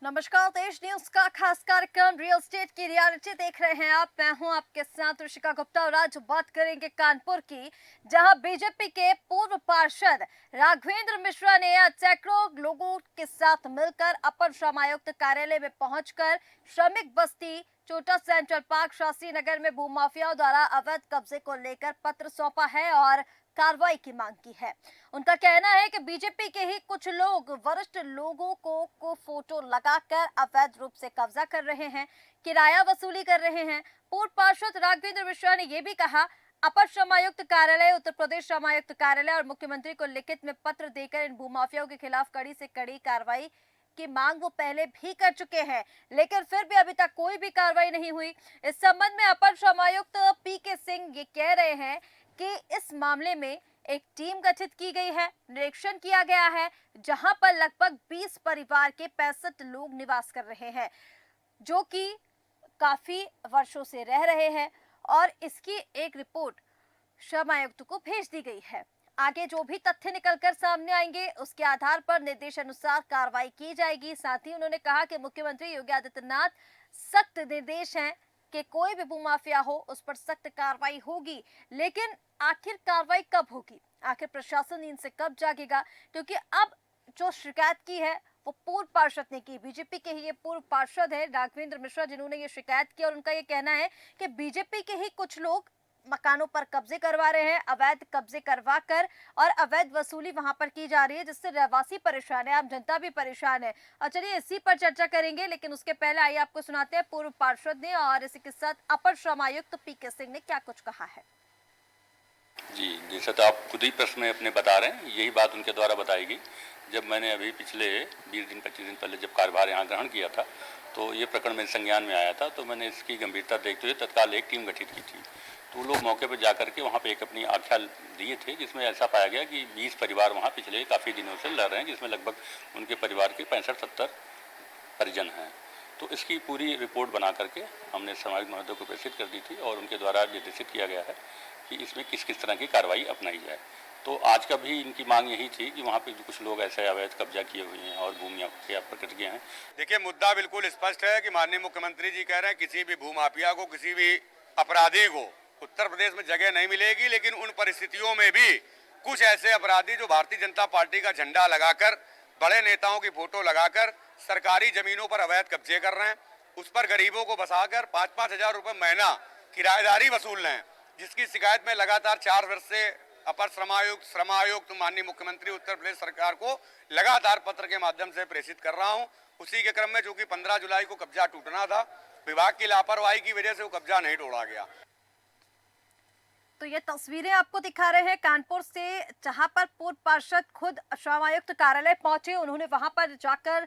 नमस्कार, देश न्यूज का खास कार्यक्रम रियल स्टेट की रियलिटी देख रहे हैं आप। मैं हूं आपके साथ ऋषिका गुप्ता और आज बात करेंगे कानपुर की, जहां बीजेपी के पूर्व पार्षद राघवेंद्र मिश्रा ने सैकड़ों लोगों के साथ मिलकर अपर श्रमायुक्त कार्यालय में पहुंचकर श्रमिक बस्ती चोटा सेंट्रल पार्क शास्त्री नगर में भूमाफियाओं द्वारा अवैध कब्जे को लेकर पत्र सौंपा है और कार्रवाई की मांग की है। उनका कहना है कि बीजेपी के ही कुछ लोग वरिष्ठ लोगों को फोटो लगाकर अवैध रूप से कब्जा कर रहे हैं, किराया वसूली कर रहे हैं। पूर्व पार्षद राघवेंद्र मिश्रा ने यह भी कहा, अपर श्रमायुक्त कार्यालय, उत्तर प्रदेश श्रमायुक्त कार्यालय और मुख्यमंत्री को लिखित में पत्र देकर इन भूमाफियाओं के खिलाफ कड़ी से कड़ी कार्रवाई की मांग वो पहले भी कर चुके हैं, लेकिन फिर भी अभी तक कोई भी कार्रवाई नहीं हुई। इस संबंध में अपर श्रमायुक्त पीके सिंह ये कह रहे हैं कि इस मामले में एक टीम गठित की गई है, निरीक्षण किया गया है, जहां पर लगभग 20 परिवार के 65 लोग निवास कर रहे हैं, जो कि काफी वर्षों से रह रहे हैं और इसकी एक रिपोर्ट श्रम आयुक्त को भेज दी गई है। आगे जो भी तथ्य निकलकर सामने आएंगे उसके आधार पर निर्देशानुसार कार्रवाई की जाएगी। साथ ही उन्होंने कहा कि मुख्यमंत्री योगी आदित्यनाथ सख्त निर्देश हैं कि कोई भी भूमाफिया हो उस पर सख्त कार्रवाई होगी, लेकिन आखिर कार्रवाई कब होगी, आखिर प्रशासन इनसे कब जागेगा? क्योंकि अब जो शिकायत की है वो पूर्व पार्षद ने की, बीजेपी के ही ये पूर्व पार्षद है राघवेंद्र मिश्रा जिन्होंने ये शिकायत की और उनका ये कहना है कि बीजेपी के ही कुछ लोग मकानों पर कब्जे करवा रहे हैं, अवैध कब्जे करवा कर और अवैध वसूली वहां पर की जा रही है, जिससे रहवासी परेशान है, आम जनता भी परेशान है। और चलिए इसी पर चर्चा करेंगे, लेकिन उसके पहले आइए आपको सुनाते हैं पूर्व पार्षद ने और इसी के साथ अपर श्रम आयुक्त पीके सिंह ने क्या कुछ कहा है। जी, जैसा तो आप खुद ही प्रश्न में अपने बता रहे हैं, यही बात उनके द्वारा बताई गई। जब मैंने अभी पिछले 20 दिन 25 दिन पहले जब कार्यभार यहाँ ग्रहण किया था, तो ये प्रकरण मेरे संज्ञान में आया था, तो मैंने इसकी गंभीरता देखते हुए तत्काल एक टीम गठित की थी। तो लोग मौके पर जाकर के वहाँ पे एक अपनी आख्या दिए थे, जिसमें ऐसा पाया गया कि 20 परिवार वहाँ पिछले काफ़ी दिनों से लड़ रहे हैं, जिसमें लगभग उनके परिवार के 65-70 परिजन हैं। तो इसकी पूरी रिपोर्ट बना करके हमने समाज महोदय को प्रेषित कर दी थी और उनके द्वारा निर्देशित किया गया है कि इसमें किस किस तरह की कार्रवाई अपनाई जाए। तो आज का भी इनकी मांग यही थी कि वहाँ पे जो कुछ लोग ऐसे अवैध कब्जा किए हुए हैं और भूमिया के प्रकट किए हैं। देखिए, मुद्दा बिल्कुल स्पष्ट है कि माननीय मुख्यमंत्री जी कह रहे हैं किसी भी भूमाफिया को, किसी भी अपराधी को उत्तर प्रदेश में जगह नहीं मिलेगी, लेकिन उन परिस्थितियों में भी कुछ ऐसे अपराधी जो भारतीय जनता पार्टी का झंडा लगाकर, बड़े नेताओं की फोटो लगाकर सरकारी जमीनों पर अवैध कब्जे कर रहे हैं, उस पर गरीबों को बसाकर 5-5 हजार रुपये महीना किराएदारी वसूल रहे हैं, जिसकी शिकायत में लगातार 4 वर्ष से अपर श्रमायुक्त माननीय मुख्यमंत्री उत्तर प्रदेश सरकार को लगातार पत्र के माध्यम से प्रेषित कर रहा हूं। उसी के क्रम में चूंकि 15 जुलाई को कब्जा टूटना था, विभाग की लापरवाही की वजह से वो कब्जा नहीं तोड़ा गया। तो ये तस्वीरें आपको दिखा रहे हैं कानपुर से, जहां पर पूर्व पार्षद खुद श्रम आयुक्त कार्यालय पहुंचे, उन्होंने वहां पर जाकर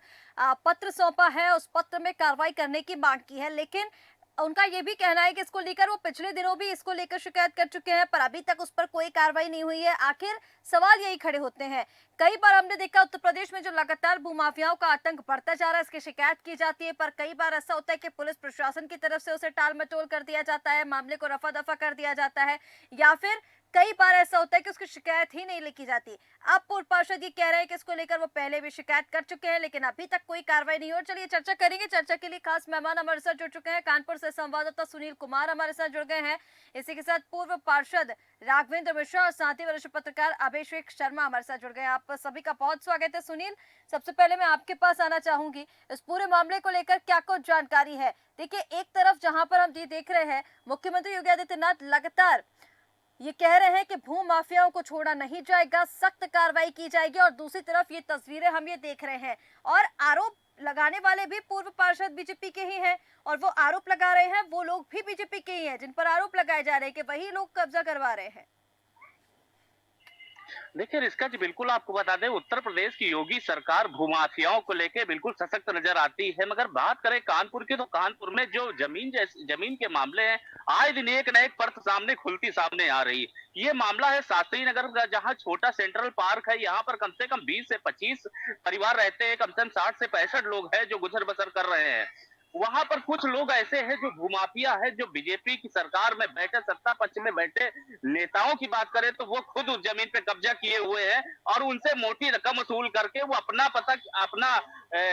पत्र सौंपा है, उस पत्र में कार्रवाई करने की मांग की है। लेकिन उनका ये भी कहना है कि इसको लेकर वो पिछले दिनों भी इसको लेकर शिकायत कर चुके हैं, पर अभी तक उस पर कोई कार्रवाई नहीं हुई है। आखिर सवाल यही खड़े होते हैं। कई बार हमने देखा उत्तर प्रदेश में जो लगातार भूमाफियाओं का आतंक बढ़ता जा रहा है, इसकी शिकायत की जाती है, पर कई बार ऐसा होता है कि पुलिस प्रशासन की तरफ से उसे टाल मटोल कर दिया जाता है, मामले को रफा दफा कर दिया जाता है, या फिर कई बार ऐसा होता है कि उसकी शिकायत ही नहीं लिखी जाती। अब पूर्व पार्षद ये कह रहे हैं कि इसको लेकर वो पहले भी शिकायत कर चुके हैं, लेकिन अभी तक कोई कार्रवाई नहीं हो। चलिए चर्चा करेंगे। चर्चा के लिए खास मेहमान हमारे साथ जुड़ चुके हैं, कानपुर से संवाददाता सुनील कुमार हमारे साथ जुड़ गए हैं। इसी के साथ पूर्व पार्षद राघवेंद्र मिश्रा और साथ ही वरिष्ठ पत्रकार अभिषेक शर्मा हमारे साथ जुड़ गए। आप सभी का बहुत स्वागत है। सुनील, सबसे पहले मैं आपके पास आना चाहूंगी, इस पूरे मामले को लेकर क्या कुछ जानकारी है? देखिए, एक तरफ जहां पर हम ये देख रहे हैं मुख्यमंत्री योगी आदित्यनाथ लगातार ये कह रहे हैं कि भू माफियाओं को छोड़ा नहीं जाएगा, सख्त कार्रवाई की जाएगी, और दूसरी तरफ ये तस्वीरें हम ये देख रहे हैं और आरोप लगाने वाले भी पूर्व पार्षद बीजेपी के ही हैं, और वो आरोप लगा रहे हैं वो लोग भी बीजेपी के ही हैं जिन पर आरोप लगाए जा रहे हैं कि वही लोग कब्जा करवा रहे हैं। देखिए रिस्का जी, बिल्कुल आपको बता दें, उत्तर प्रदेश की योगी सरकार भूमाफियाओं को लेके बिल्कुल सशक्त नजर आती है। मगर बात करें कानपुर की, तो कानपुर में जो जमीन के मामले हैं, आए दिन एक न एक परत सामने खुलती सामने आ रही है। ये मामला है शास्त्री नगर का, जहां छोटा सेंट्रल पार्क है। यहाँ पर कम से कम 20 से 25 परिवार रहते हैं, कम से कम 60 से 65 लोग हैं जो गुजर बसर कर रहे हैं। वहां पर कुछ लोग ऐसे हैं जो भूमाफिया है, जो बीजेपी की सरकार में बैठे, सत्ता पक्ष में बैठे नेताओं की बात करें तो वो खुद उस जमीन पे कब्जा किए हुए हैं और उनसे मोटी रकम वसूल करके वो अपना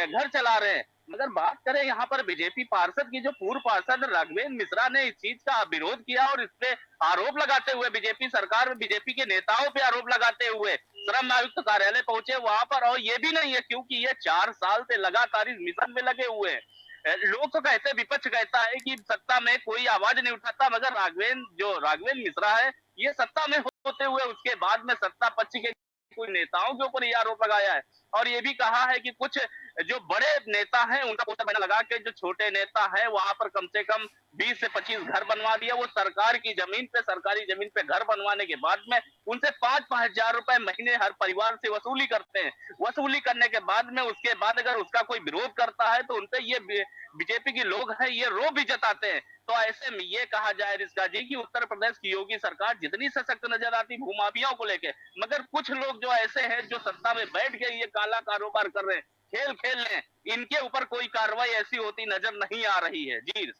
घर चला रहे हैं। मगर बात करें यहाँ पर बीजेपी पार्षद की, जो पूर्व पार्षद राघवेंद्र मिश्रा ने इस चीज का विरोध किया और इस पे आरोप लगाते हुए बीजेपी सरकार में बीजेपी के नेताओं पे आरोप लगाते हुए श्रम आयुक्त कार्यालय पहुंचे वहां पर। और ये भी नहीं है, क्योंकि ये 4 साल से लगातार इस मिशन में लगे हुए हैं। लोग तो कहते, विपक्ष कहता है कि सत्ता में कोई आवाज नहीं उठाता, मगर राघवेंद्र मिश्रा है, ये सत्ता में होते हुए उसके बाद में सत्ता पक्ष के कोई नेताओं के ऊपर ये आरोप लगाया है। और ये भी कहा है कि कुछ जो बड़े नेता हैं उनका पोस्टर मैंने लगा के जो छोटे नेता है वहां पर कम से कम 20 से 25 घर बनवा दिया। वो सरकारी जमीन पे घर बनवाने के बाद में उनसे 5-5 हजार रुपए महीने हर परिवार से वसूली करते हैं। वसूली करने के बाद में उसके बाद अगर उसका कोई विरोध करता है तो उनसे ये बीजेपी के लोग हैं ये रोब भी जताते हैं। तो ऐसे में ये कहा जाए रिस्का जी की उत्तर प्रदेश की योगी सरकार जितनी सशक्त नजर आती भूमाफियाओं को लेके, मगर कुछ लोग जो ऐसे हैं जो सत्ता में बैठ के ये काला कारोबार कर रहे हैं, खेल खेल रहे हैं, इनके ऊपर कोई कार्रवाई ऐसी होती नजर नहीं आ रही है। जी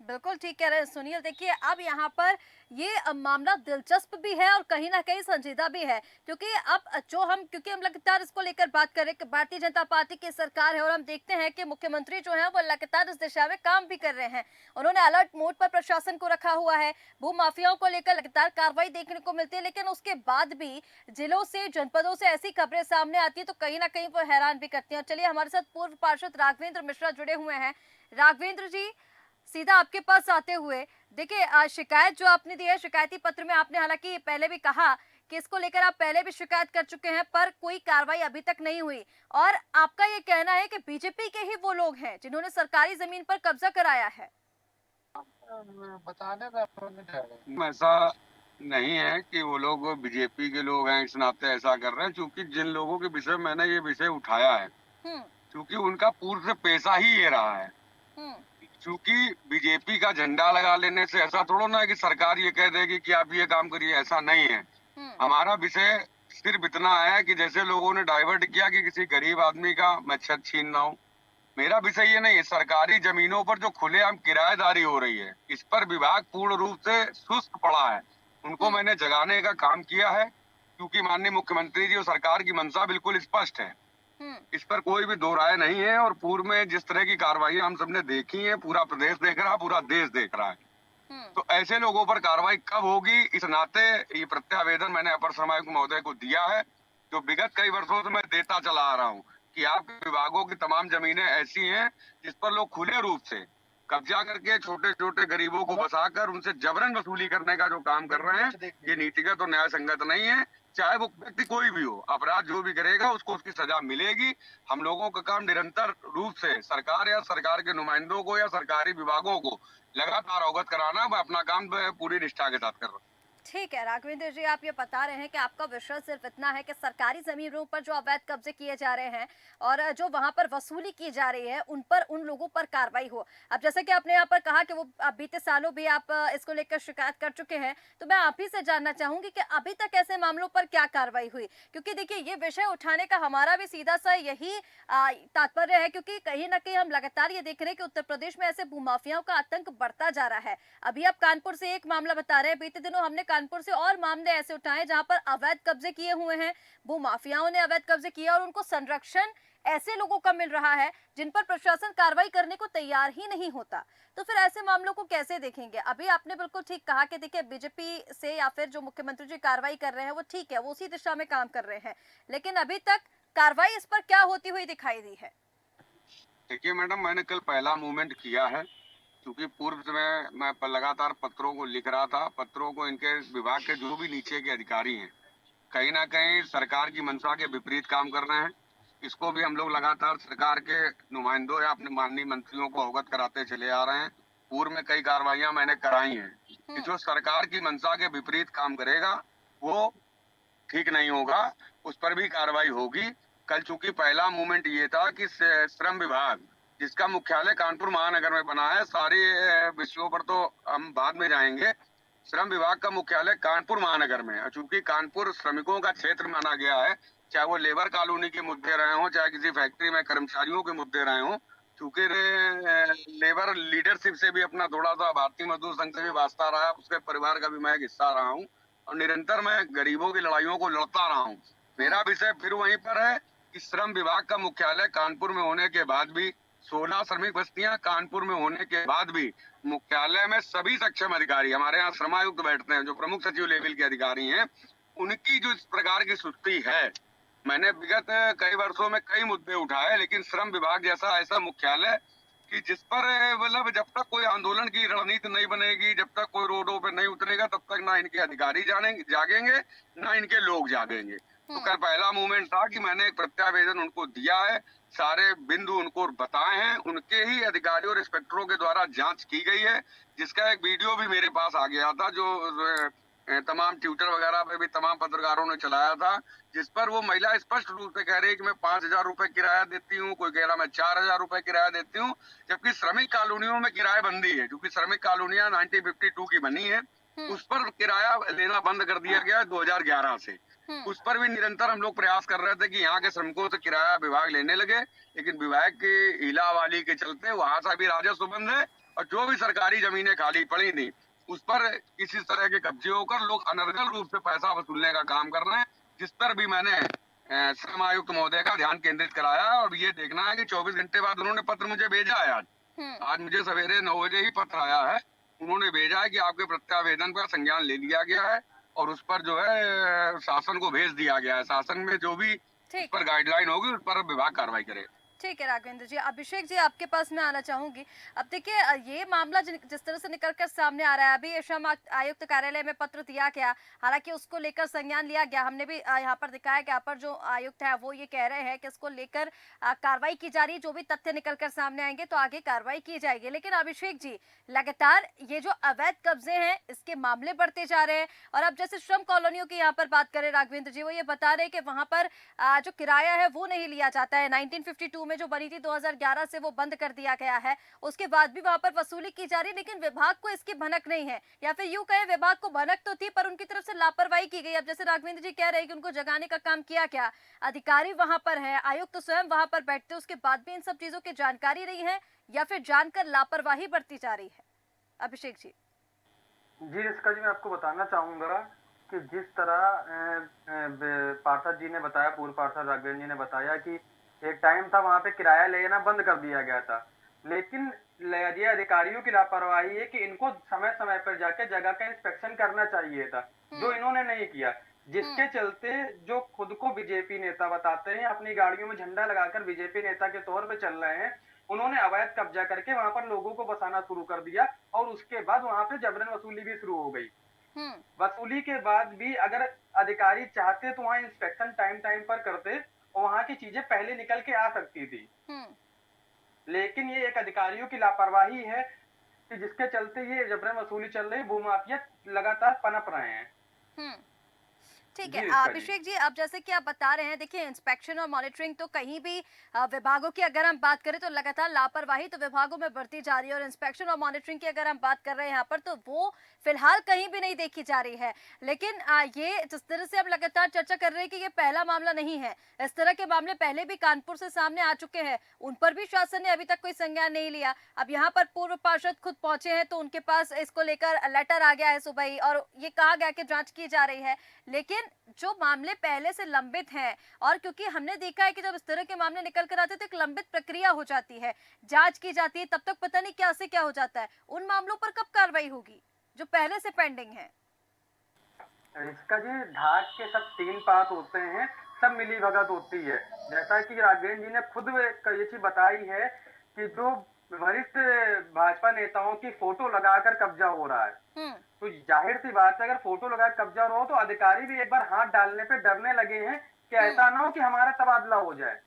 बिल्कुल ठीक कह रहे हैं सुनील। देखिए अब यहाँ पर ये मामला दिलचस्प भी है और कहीं ना कहीं संजीदा भी है, क्योंकि क्योंकि हम लगातार इसको लेकर बात करें कि भारतीय जनता पार्टी की सरकार है और हम देखते हैं कि मुख्यमंत्री जो है वो लगातार इस दिशा में काम भी कर रहे हैं। उन्होंने अलर्ट मोड पर प्रशासन को रखा हुआ है, भू माफियाओं को लेकर लगातार कार्रवाई देखने को मिलती है, लेकिन उसके बाद भी जिलों से जनपदों से ऐसी खबरें सामने आती है तो कहीं ना कहीं वो हैरान भी करती हैं। चलिए हमारे साथ पूर्व पार्षद राघवेंद्र मिश्रा जुड़े हुए हैं। राघवेंद्र जी, सीधा आपके पास आते हुए, देखिए शिकायत जो आपने दी है, शिकायती पत्र में आपने हालांकि पहले भी कहा कि इसको लेकर आप पहले भी शिकायत कर चुके हैं पर कोई कार्रवाई अभी तक नहीं हुई, और आपका ये कहना है कि बीजेपी के ही वो लोग हैं जिन्होंने सरकारी जमीन पर कब्जा कराया है। बताने का ऐसा नहीं है कि वो लोग बीजेपी के लोग हैं इस नाते ऐसा कर रहे हैं, क्योंकि जिन लोगों के विषय मैंने ये विषय उठाया है क्योंकि उनका पूर्व से पेशा ही ये रहा है। क्योंकि बीजेपी का झंडा लगा लेने से ऐसा थोड़ा ना है कि सरकार ये कह देगी कि आप ये काम करिए, ऐसा नहीं है। हमारा विषय सिर्फ इतना है कि जैसे लोगों ने डाइवर्ट किया कि किसी गरीब आदमी का मैं छत छीन रहा हूँ, मेरा विषय ये नहीं है। सरकारी जमीनों पर जो खुलेआम किराएदारी हो रही है इस पर विभाग पूर्ण रूप से सुस्त पड़ा है। उनको मैंने जगाने का काम किया है, क्योंकि माननीय मुख्यमंत्री जी और सरकार की मंशा बिल्कुल स्पष्ट है, इस पर कोई भी दो राय नहीं है। और पूर्व में जिस तरह की कार्रवाई हम सबने देखी है, पूरा प्रदेश देख रहा है, पूरा देश देख रहा है, तो ऐसे लोगों पर कार्रवाई कब होगी, इस नाते ये प्रत्यावेदन मैंने अपर श्रम आयुक्त महोदय को दिया है, जो विगत कई वर्षों से मैं देता चला आ रहा हूँ कि आपके विभागों की तमाम जमीनें ऐसी हैं जिस पर लोग खुले रूप से कब्जा करके छोटे छोटे गरीबों को बसाकर उनसे जबरन वसूली करने का जो काम कर रहे हैं, ये नीतिगत और न्याय संगत नहीं है। चाहे वो व्यक्ति कोई भी हो, अपराध जो भी करेगा उसको उसकी सजा मिलेगी। हम लोगों का काम निरंतर रूप से सरकार या सरकार के नुमाइंदों को या सरकारी विभागों को लगातार अवगत कराना, मैं अपना काम पूरी निष्ठा के साथ कर रहा हूँ। ठीक है राघवेंद्र जी, आप ये बता रहे हैं कि आपका विषय सिर्फ इतना है कि सरकारी जमीनों पर जो अवैध कब्जे किए जा रहे हैं और जो वहां पर वसूली की जा रही है उन लोगों पर कार्रवाई हो। अब जैसे कि आपने यहाँ पर कहा कि वो बीते सालों भी आप इसको लेकर शिकायत कर चुके हैं, तो मैं आप ही से जानना चाहूंगी कि अभी तक ऐसे मामलों पर क्या कार्रवाई हुई, क्योंकि देखिए ये विषय उठाने का हमारा भी सीधा सा यही तात्पर्य है, क्योंकि कहीं ना कहीं हम लगातार ये देख रहे हैं कि उत्तर प्रदेश में ऐसे भूमाफियाओं का आतंक बढ़ता जा रहा है। अभी आप कानपुर से एक मामला बता रहे हैं, बीते दिनों हमने कानपुर से और मामले ऐसे उठाए जहां पर अवैध कब्जे किए हुए हैं, भूमाफियाओं ने अवैध कब्जे किए और उनको संरक्षण ऐसे लोगों का मिल रहा है जिन पर प्रशासन कार्रवाई करने को तैयार ही नहीं होता। तो फिर ऐसे मामलों को कैसे देखेंगे? अभी आपने बिल्कुल ठीक कहा कि देखिए बीजेपी से या फिर जो मुख्यमंत्री जी कार्रवाई कर रहे हैं वो ठीक है, वो उसी दिशा में काम कर रहे हैं, लेकिन अभी तक कार्रवाई इस पर क्या होती हुई दिखाई दी है? देखिए मैडम, मैंने कल पहला मूवमेंट किया है, क्योंकि पूर्व में मैं लगातार पत्रों को लिख रहा था। पत्रों को इनके विभाग के जो भी नीचे के अधिकारी हैं कहीं ना कहीं सरकार की मंशा के विपरीत काम कर रहे हैं। इसको भी हम लोग लगातार सरकार के नुमाइंदों या अपने माननीय मंत्रियों को अवगत कराते चले आ रहे हैं। पूर्व में कई कार्रवाइयां मैंने कराई हैं कि जो सरकार की मंशा के विपरीत काम करेगा वो ठीक नहीं होगा, उस पर भी कार्रवाई होगी। कल चूंकि पहला मूवमेंट ये था कि श्रम विभाग जिसका मुख्यालय कानपुर महानगर में बना है, सारे विषयों पर तो हम बाद में जाएंगे, श्रम विभाग का मुख्यालय कानपुर महानगर में है। चूंकि कानपुर श्रमिकों का क्षेत्र माना गया है, चाहे वो लेबर कॉलोनी के मुद्दे रहे हों, चाहे किसी फैक्ट्री में कर्मचारियों के मुद्दे रहे हों, चूंकि लेबर लीडरशिप से भी अपना थोड़ा सा भारतीय मजदूर संघ से भी वास्ता रहा है, उसके परिवार का भी मैं एक हिस्सा रहा हूँ और निरंतर मैं गरीबों की लड़ाइयों को लड़ता रहा हूँ। मेरा विषय फिर वहीं पर है कि श्रम विभाग का मुख्यालय कानपुर में होने के बाद भी 16 श्रमिक बस्तियां कानपुर में होने के बाद भी मुख्यालय में सभी सक्षम अधिकारी, हमारे यहाँ श्रमायुक्त बैठते हैं, जो प्रमुख सचिव लेवल के अधिकारी हैं, उनकी जो इस प्रकार की सुस्ती है, मैंने विगत कई वर्षों में कई मुद्दे उठाए, लेकिन श्रम विभाग जैसा ऐसा मुख्यालय कि जिस पर मतलब जब तक कोई आंदोलन की रणनीति नहीं बनेगी, जब तक कोई रोडों पे नहीं उतरेगा, तब तक ना इनके अधिकारी जागेंगे, ना इनके लोग जागेंगे। तो कल पहला मूवमेंट था कि मैंने एक प्रत्यावेदन उनको दिया है, सारे बिंदु उनको बताए हैं, उनके ही अधिकारियों और इंस्पेक्टरों के द्वारा जांच की गई है, जिसका एक वीडियो भी मेरे पास आ गया था, जो तमाम ट्विटर वगैरह पे भी तमाम पत्रकारों ने चलाया था, जिस पर वो महिला स्पष्ट रूप से कह रही है कि मैं 5,000 रुपए किराया देती हूँ, कोई कह रहा मैं 4,000 रुपए किराया देती हूँ, जबकि श्रमिक कॉलोनियों में किराया बंदी है, क्योंकि श्रमिक कॉलोनियां 1952 की बनी है, उस पर किराया लेना बंद कर दिया गया 2011 से। उस पर भी निरंतर हम लोग प्रयास कर रहे थे कि यहाँ के श्रमिकों से किराया विभाग लेने लगे, लेकिन विभाग की हिलावाली के चलते वहां से भी राजस्व बंद है, और जो भी सरकारी जमीनें खाली पड़ी थी उस पर किसी तरह के कब्जे होकर लोग अनर्गल रूप से पैसा वसूलने का काम कर रहे हैं, जिस पर भी मैंने श्रम आयुक्त महोदय का ध्यान केंद्रित कराया। और ये देखना है कि 24 घंटे बाद उन्होंने पत्र मुझे भेजा है। आज मुझे सवेरे 9 बजे ही पत्र आया है, उन्होंने भेजा है कि आपके प्रत्यावेदन का संज्ञान ले लिया गया है और उस पर जो है शासन को भेज दिया गया है। शासन में जो भी उस पर गाइडलाइन होगी उस पर विभाग कार्रवाई करे। ठीक है राघवेंद्र जी। अभिषेक जी, आपके पास मैं आना चाहूंगी। अब देखिए, ये मामला जिस तरह से निकलकर सामने आ रहा है, अभी श्रम आयुक्त कार्यालय में पत्र दिया गया, हालांकि उसको लेकर संज्ञान लिया गया, हमने भी यहाँ पर दिखाया कि यहाँ पर जो आयुक्त है वो ये कह रहे हैं कि इसको लेकर कार्रवाई की जा रही है, जो भी तथ्य निकलकर सामने आएंगे तो आगे कार्रवाई की जाएगी। लेकिन अभिषेक जी, लगातार ये जो अवैध कब्जे हैं इसके मामले बढ़ते जा रहे हैं, और अब जैसे श्रम कॉलोनियों की यहाँ पर बात करें राघवेंद्र जी, वो ये बता रहे हैं कि वहां पर जो किराया है वो नहीं लिया जाता है। 1952 में जो बनी थी 2011 से वो बंद कर दिया गया है, उसके बाद भी वहां पर वसूली की जा रही, लेकिन विभाग को इसकी भनक नहीं है, या फिर यूं कहें विभाग को भनक तो थी पर उनकी तरफ से लापरवाही की गई। अब जैसे राघवेंद्र जी कह रहे हैं कि उनको जगाने का काम किया क्या, अधिकारी वहां पर है, आयुक्त तो स्वयं वहां पर बैठते, उसके बाद भी इन सब चीजों की जानकारी नहीं है, या फिर जानकर लापरवाही बरती जा रही है। अभिषेक जी। जी रिस्का जी, मैं आपको बताना चाहूंगा कि जिस तरह पार्षद जी ने बताया, पूर्व पार्षद राघवेंद्र जी ने बताया कि एक टाइम था वहां पे किराया लेना बंद कर दिया गया था, लेकिन ये अधिकारियों की लापरवाही है कि इनको समय समय पर जाके जगह का इंस्पेक्शन करना चाहिए था, जो इन्होंने नहीं किया, जिसके चलते जो खुद को बीजेपी नेता बताते हैं, अपनी गाड़ियों में झंडा लगाकर बीजेपी नेता के तौर पे चल रहे हैं, उन्होंने अवैध कब्जा करके वहां पर लोगों को बसाना शुरू कर दिया, और उसके बाद वहां पे जबरन वसूली भी शुरू हो गई। वसूली के बाद भी अगर अधिकारी चाहते तो वहां इंस्पेक्शन टाइम टाइम पर करते, वहां की चीजें पहले निकल के आ सकती थी। लेकिन ये एक अधिकारियों की लापरवाही है कि जिसके चलते ये जबरन वसूली चल रही, भूमाफिया लगातार पनप रहे हैं। ठीक है अभिषेक जी, अब जैसे कि आप बता रहे हैं, देखिए इंस्पेक्शन और मॉनिटरिंग तो कहीं भी विभागों की अगर हम बात करें तो लगातार लापरवाही तो विभागों में बढ़ती जा रही है, और इंस्पेक्शन और मॉनिटरिंग की अगर हम बात कर रहे हैं यहाँ पर तो वो फिलहाल कहीं भी नहीं देखी जा रही है। लेकिन ये जिस तरह से हम लगातार चर्चा कर रहे हैं कि ये पहला मामला नहीं है, इस तरह के मामले पहले भी कानपुर से सामने आ चुके हैं, उन पर भी शासन ने अभी तक कोई संज्ञान नहीं लिया। अब यहाँ पर पूर्व पार्षद खुद पहुंचे हैं तो उनके पास इसको लेकर लेटर आ गया है सुबह ही, और ये कहा गया कि जांच की जा रही है। लेकिन जो मामले पहले से लंबित हैं, और क्योंकि हमने देखा है कि जब इस तरह के मामले निकल कर आते हैं तो एक लंबित प्रक्रिया हो जाती है, जांच की जाती है, तब तक पता नहीं क्या से क्या हो जाता है। उन मामलों पर कब कार्रवाई होगी जो पहले से पेंडिंग है? इसका जी ढाक के सब 3 पात होते हैं, सब मिली भगत होती है। जैसा कि राघवेंद्र जी ने खुद ये चीज बताई है कि जो वरिष्ठ भाजपा नेताओं की फोटो लगाकर कब्जा हो रहा है, तो जाहिर सी बात है अगर फोटो लगाकर कब्जा हो तो अधिकारी भी एक बार हाथ डालने पे डरने लगे हैं कि ऐसा ना हो कि हमारा तबादला हो जाए।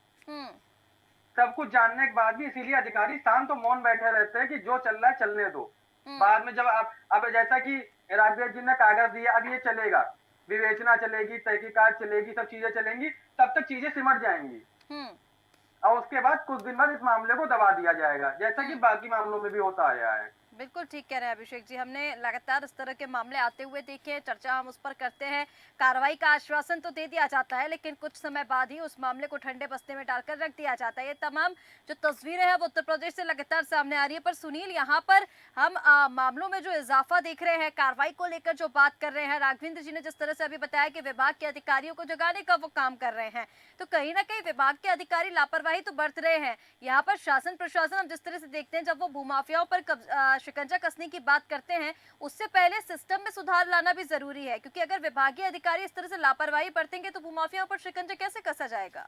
सब कुछ जानने के बाद भी इसीलिए अधिकारी शांत तो मौन बैठे रहते हैं कि जो चल रहा है चलने दो। बाद में जब अब जैसा कि राघवेंद्र जी ने कागज दिया, अब ये चलेगा, विवेचना चलेगी, तहकीकात चलेगी, सब चीजें चलेंगी, तब तक चीजें सिमट जाएंगी, और उसके बाद कुछ दिन बाद इस मामले को दबा दिया जाएगा, जैसा कि बाकी मामलों में भी होता आया है। बिल्कुल ठीक कह रहे हैं अभिषेक जी। हमने लगातार इस तरह के मामले आते हुए देखे हैं, चर्चा हम उस पर करते हैं, कार्रवाई का आश्वासन तो दे दिया जाता है, लेकिन कुछ समय बाद ही उस मामले को ठंडे बस्ते में डालकर रख दिया जाता है। ये तमाम जो तस्वीरें हैं वो उत्तर प्रदेश से लगातार सामने आ रही है। पर सुनील, यहाँ पर हम मामलों में जो इजाफा देख रहे हैं, कार्रवाई को लेकर जो बात कर रहे हैं, राघवेंद्र जी ने जिस तरह से अभी बताया कि विभाग के अधिकारियों को जगाने का वो काम कर रहे हैं, तो कहीं ना कहीं विभाग के अधिकारी लापरवाही तो बरत रहे हैं। यहाँ पर शासन प्रशासन हम जिस तरह से देखते हैं, जब वो भूमाफियाओं पर शिकंजा कसने की बात करते हैं, उससे पहले सिस्टम में सुधार लाना भी जरूरी है, क्योंकि अगर विभागीय अधिकारी इस तरह से लापरवाही बरतेंगे तो भूमाफियाओं पर शिकंजा कैसे कसा जाएगा?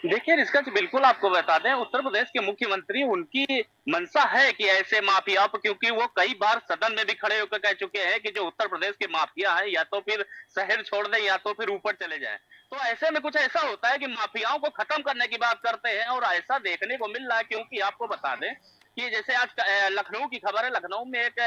देखिए इसका बिल्कुल आपको बता दें, उत्तर प्रदेश के मुख्यमंत्री, उनकी मंशा है कि ऐसे माफियाओं पर, क्योंकि वो कई बार सदन में भी खड़े होकर कह चुके हैं कि जो उत्तर प्रदेश के माफिया हैं या तो फिर शहर छोड़ दें या तो फिर ऊपर चले जाएं। तो ऐसे में कुछ ऐसा होता है कि माफियाओं को खत्म करने की बात करते हैं, और ऐसा देखने को मिल रहा है। क्योंकि आपको बता दें कि जैसे आज लखनऊ की खबर है, लखनऊ में एक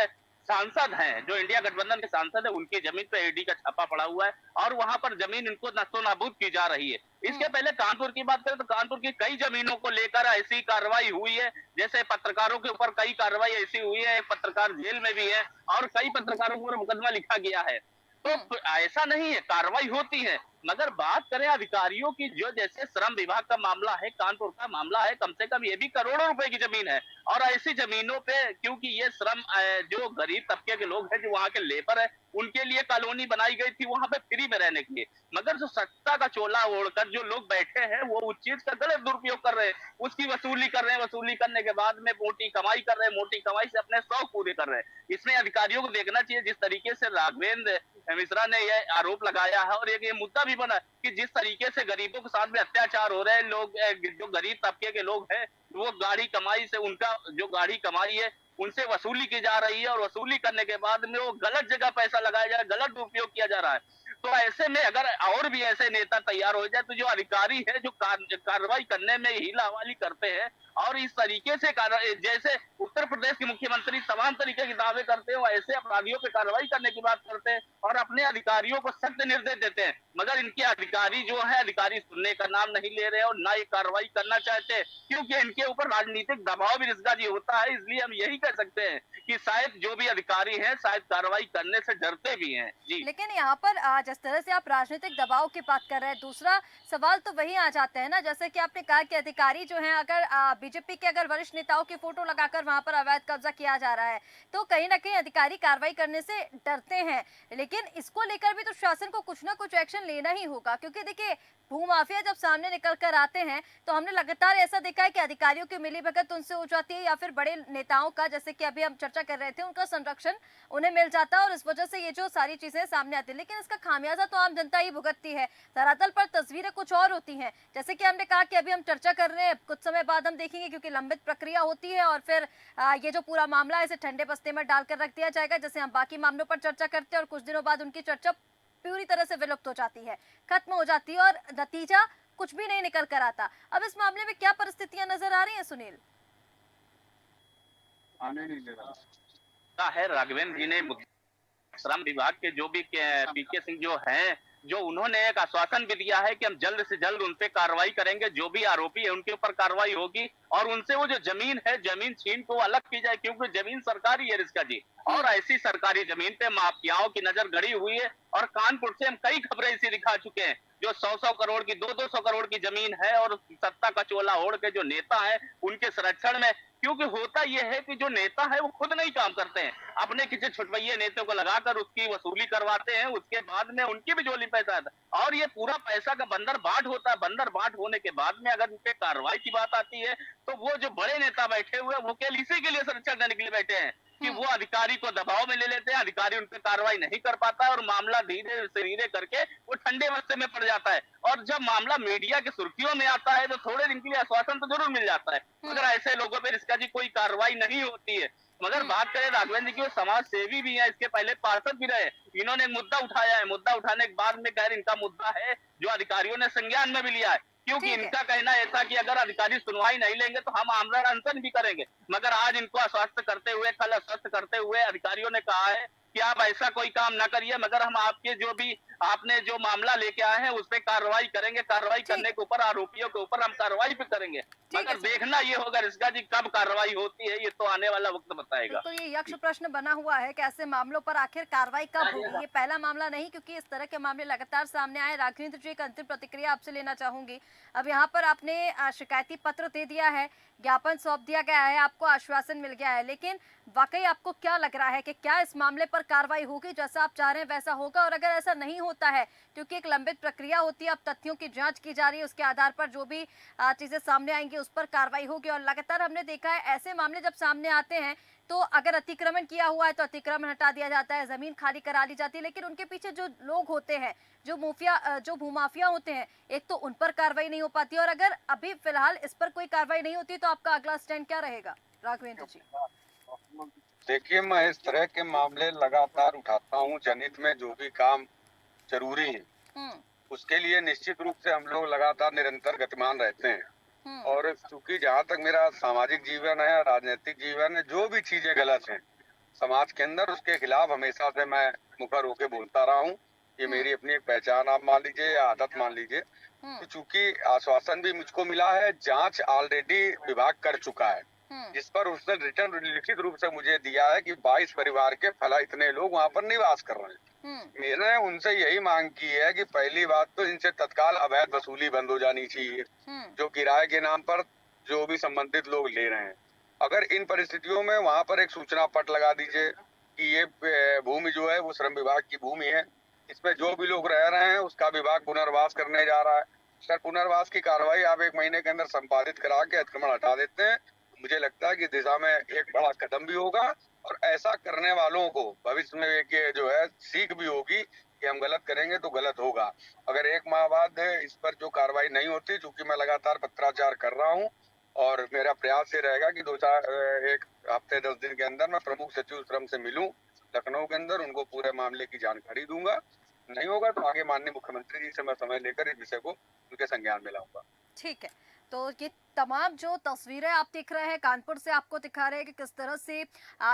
सांसद हैं जो इंडिया गठबंधन के सांसद है, उनकी जमीन पे ईडी का छापा पड़ा हुआ है और वहां पर जमीन इनको नस्तो नाबूद की जा रही है। इसके पहले कानपुर की बात करें तो कानपुर की कई जमीनों को लेकर ऐसी कार्रवाई हुई है, जैसे पत्रकारों के ऊपर कई कार्रवाई ऐसी हुई है, एक पत्रकार जेल में भी है और कई पत्रकारों पर मुकदमा लिखा गया है। तो ऐसा नहीं है, कार्रवाई होती है। मगर बात करें अधिकारियों की, जो जैसे श्रम विभाग का मामला है, कानपुर का मामला है, कम से कम ये भी करोड़ों रुपए की जमीन है और ऐसी जमीनों पे, क्योंकि ये श्रम जो गरीब तबके के लोग हैं, जो वहाँ के लेबर है, उनके लिए कॉलोनी बनाई गई थी वहां पे फ्री में रहने के लिए। मगर जो सत्ता का चोला ओढ़कर जो लोग बैठे हैं, वो उस चीज का गलत दुरुपयोग कर रहे हैं, उसकी वसूली कर रहे हैं, वसूली करने के बाद में मोटी कमाई कर रहे हैं, मोटी कमाई से अपने शौक पूरे कर रहे हैं। इसमें अधिकारियों को देखना चाहिए, जिस तरीके से राघवेंद्र मिश्रा ने यह आरोप लगाया है और एक ये मुद्दा भी बना कि जिस तरीके से गरीबों के साथ में अत्याचार हो रहे हैं, लोग जो गरीब तबके के लोग हैं, वो गाड़ी कमाई से, उनका जो गाड़ी कमाई है उनसे वसूली की जा रही है और वसूली करने के बाद में वो गलत जगह पैसा लगाया जा रहा है, गलत उपयोग किया जा रहा है। तो ऐसे में अगर और भी ऐसे नेता तैयार हो जाए तो जो अधिकारी है, जो कार्रवाई करने में हीला हवाली करते हैं और इस तरीके से जैसे उत्तर प्रदेश के मुख्यमंत्री तमाम तरीके के दावे करते हैं, वो ऐसे अपराधियों पे कार्रवाई करने की बात करते हैं और अपने अधिकारियों को सख्त निर्देश देते हैं। मगर इनके अधिकारी जो है, अधिकारी सुनने का नाम नहीं ले रहे और ना ये कार्रवाई करना चाहते, क्योंकि इनके ऊपर राजनीतिक दबाव भी रिश्ता जी होता है। इसलिए हम यही कह सकते हैं कि शायद जो भी अधिकारी हैं, शायद कार्रवाई करने से डरते भी हैं। जी, लेकिन यहाँ पर जिस तरह से आप राजनीतिक दबाव की बात कर रहे हैं, दूसरा सवाल तो वही आ जाता है ना, जैसे कि आपने कहा कि अधिकारी जो हैं, अगर बीजेपी के अगर वरिष्ठ नेताओं की फोटो लगाकर वहां पर अवैध कब्जा किया जा रहा है, तो कहीं ना कहीं अधिकारी कार्रवाई करने से डरते हैं। लेकिन इसको लेकर भी तो शासन को कुछ ना कुछ एक्शन लेना ही होगा, क्योंकि देखिए भूमाफिया जब सामने निकल कर आते हैं तो हमने लगातार ऐसा देखा है कि अधिकारियों की मिलीभगत उनसे हो जाती है, या फिर बड़े नेताओं का, जैसे कि अभी हम चर्चा कर रहे थे, उनका संरक्षण उन्हें मिल जाता है और इस वजह से ये जो सारी चीजें सामने आती है। लेकिन इसका खामियाजा तो आम जनता ही भुगतती है। धरातल पर तस्वीरें कुछ और होती हैं। जैसे कि हमने कहा कि अभी हम चर्चा कर रहे हैं, कुछ समय बाद हम देखेंगे, क्योंकि लंबित प्रक्रिया होती है और फिर ये जो पूरा मामला है इसे ठंडे बस्ते में डालकर रख दिया जाएगा, जैसे हम बाकी मामलों पर चर्चा करते हैं, और कुछ दिनों बाद उनकी चर्चा पूरी तरह से विलुप्त हो जाती है, खत्म हो जाती है और नतीजा कुछ भी नहीं निकल कर आता। अब इस मामले में क्या परिस्थितियां नजर आ रही हैं सुनील? आने नहीं दे रहा है राघवेंद्र जी ने श्रम विभाग के जो भी पीके सिंह जो हैं, जो उन्होंने एक आश्वासन भी दिया है कि हम जल्द से जल्द उन पे कार्रवाई करेंगे, जो भी आरोपी है उनके ऊपर कार्रवाई होगी और उनसे वो जो जमीन है, जमीन छीन को अलग की जाए, क्योंकि जमीन सरकारी है रिस्का जी। और ऐसी सरकारी जमीन पे माफियाओं की नजर गड़ी हुई है और कानपुर से हम कई खबरें इसी दिखा चुके हैं, जो 100-100 करोड़ की, 200-200 करोड़ की जमीन है और सत्ता का चोला ओढ़ के जो नेता है उनके संरक्षण में। क्योंकि होता यह है कि जो नेता है वो खुद नहीं काम करते हैं, अपने किसी छुटपैये नेता को लगाकर उसकी वसूली करवाते हैं, उसके बाद में उनकी भी झोली पैसा आता है और ये पूरा पैसा का बंदर बाट होता है। बंदर बाट होने के बाद में अगर उनके कार्रवाई की बात आती है तो वो जो बड़े नेता बैठे हुए वो केवल इसी के लिए संरक्षण देने के लिए बैठे हैं कि वो अधिकारी को दबाव में ले लेते हैं, अधिकारी उन पर कार्रवाई नहीं कर पाता और मामला धीरे से धीरे करके वो ठंडे बस्ते में पड़ जाता है। और जब मामला मीडिया की सुर्खियों में आता है तो थोड़े दिन के लिए आश्वासन तो जरूर मिल जाता है, मगर ऐसे लोगों पर इसका जी कोई कार्रवाई नहीं होती है। मगर बात करें राघवेंद्र जी की, वो समाज सेवी भी है, इसके पहले पार्षद भी रहे, इन्होंने एक मुद्दा उठाया है, मुद्दा उठाने के बाद में खैर इनका मुद्दा है जो अधिकारियों ने संज्ञान में भी लिया है, क्योंकि इनका कहना ऐसा कि अगर अधिकारी सुनवाई नहीं लेंगे तो हम आमरण अनशन भी करेंगे। मगर आज इनको आश्वस्त करते हुए, कल आश्वस्त करते हुए अधिकारियों ने कहा है कि आप ऐसा कोई काम न करिए, मगर हम आपके जो भी आपने जो मामला लेके आए हैं उस पर कार्रवाई करेंगे, कार्रवाई करने के ऊपर आरोपियों के ऊपर हम कार्रवाई भी करेंगे, मगर देखना ये होगा रिस्का जी कब कार्रवाई होती है ये तो आने वाला वक्त बताएगा। तो ये यक्ष प्रश्न बना हुआ है कि ऐसे मामलों पर आखिर कार्रवाई कब होगी। ये पहला मामला नहीं, क्योंकि इस तरह के मामले लगातार सामने आए। राघवेंद्र जी, एक अंतिम प्रतिक्रिया आपसे लेना चाहूंगी। अब यहाँ पर आपने शिकायती पत्र दे दिया है, ज्ञापन सौंप दिया गया है, आपको आश्वासन मिल गया है, लेकिन वाकई आपको क्या लग रहा है कि क्या इस मामले पर कार्रवाई होगी, जैसा आप चाह रहे हैं वैसा होगा? और अगर ऐसा नहीं होता है, क्योंकि एक लंबित प्रक्रिया होती है, अब तथ्यों की जांच की जा रही है, उसके आधार पर जो भी चीजें सामने आएंगी उस पर कार्रवाई होगी। और लगातार हमने देखा है ऐसे मामले जब सामने आते हैं तो अगर अतिक्रमण किया हुआ है तो अतिक्रमण हटा दिया जाता है, जमीन खाली करा ली जाती है, लेकिन उनके पीछे जो लोग होते हैं, जो भूमाफिया होते हैं, एक तो उन पर कार्रवाई नहीं हो पाती। और अगर अभी फिलहाल इस पर कोई कार्रवाई नहीं होती तो आपका अगला स्टैंड क्या रहेगा, राघवेंद्र जी? देखिए, मैं इस तरह के मामले लगातार उठाता हूँ। जनहित में जो भी काम जरूरी है उसके लिए निश्चित रूप से हम लोग लगातार निरंतर गतिमान रहते हैं। और चूंकि जहाँ तक मेरा सामाजिक जीवन है, राजनीतिक जीवन है, जो भी चीजें गलत हैं समाज के अंदर, उसके खिलाफ हमेशा से मैं मुखर होके बोलता रहा हूँ। ये मेरी अपनी एक पहचान आप मान लीजिए या आदत मान लीजिए। तो चूंकि आश्वासन भी मुझको मिला है, जांच ऑलरेडी विभाग कर चुका है, जिस पर उसने रिटर्न लिखित रूप से मुझे दिया है कि 22 परिवार के फला इतने लोग वहाँ पर निवास कर रहे हैं। मैंने उनसे यही मांग की है कि पहली बात तो इनसे तत्काल अवैध वसूली बंद हो जानी चाहिए, जो किराए के नाम पर जो भी संबंधित लोग ले रहे हैं। अगर इन परिस्थितियों में वहाँ पर एक सूचना पट लगा दीजिए कि ये भूमि जो है वो श्रम विभाग की भूमि है, इसमें जो भी लोग रह रहे हैं उसका विभाग पुनर्वास करने जा रहा है। सर, पुनर्वास की कार्रवाई आप 1 महीने के अंदर संपादित करा के अतिक्रमण हटा देते हैं, मुझे लगता है कि दिशा में एक बड़ा कदम भी होगा और ऐसा करने वालों को भविष्य में एक जो है सीख भी होगी कि हम गलत करेंगे तो गलत होगा। अगर 1 माह बाद इस पर जो कार्रवाई नहीं होती, चूंकि मैं लगातार पत्राचार कर रहा हूँ और मेरा प्रयास ये रहेगा कि 1 हफ्ते 10 दिन के अंदर मैं प्रमुख सचिव श्रम से मिलूं लखनऊ के अंदर, उनको पूरे मामले की जानकारी दूंगा। नहीं होगा तो आगे माननीय मुख्यमंत्री जी से मैं समय लेकर इस विषय को उनके संज्ञान में लाऊंगा। ठीक है, तो ये तमाम जो तस्वीरें आप देख रहे हैं कानपुर से, आपको दिखा रहे हैं कि किस तरह से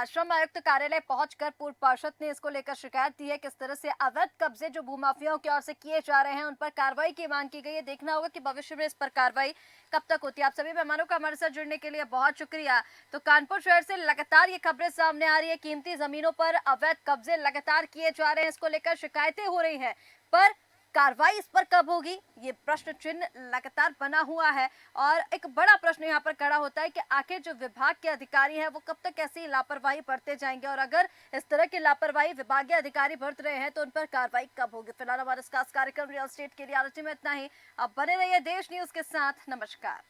श्रम आयुक्त कार्यालय पहुंचकर पूर्व पार्षद ने इसको लेकर शिकायत दी है, किस तरह से अवैध कब्जे जो भूमाफियाओं की ओर से किए जा रहे हैं उन पर कार्रवाई की मांग की गई है। देखना होगा कि भविष्य में इस पर कार्रवाई कब तक होती है। आप सभी मेहमानों का हमारे साथ जुड़ने के लिए बहुत शुक्रिया। तो कानपुर शहर से लगातार ये खबरें सामने आ रही है, कीमती जमीनों पर अवैध कब्जे लगातार किए जा रहे हैं, इसको लेकर शिकायतें हो रही है, पर कार्रवाई इस पर कब होगी, ये प्रश्न चिन्ह लगातार बना हुआ है। और एक बड़ा प्रश्न यहाँ पर खड़ा होता है कि आखिर जो विभाग के अधिकारी हैं वो कब तक ऐसी लापरवाही बरते जाएंगे, और अगर इस तरह की लापरवाही विभागीय अधिकारी बरत रहे हैं तो उन पर कार्रवाई कब होगी। फिलहाल हमारे इस खास कार्यक्रम रियल एस्टेट के रियलिटी में इतना ही। अब बने रहिए देश न्यूज के साथ। नमस्कार।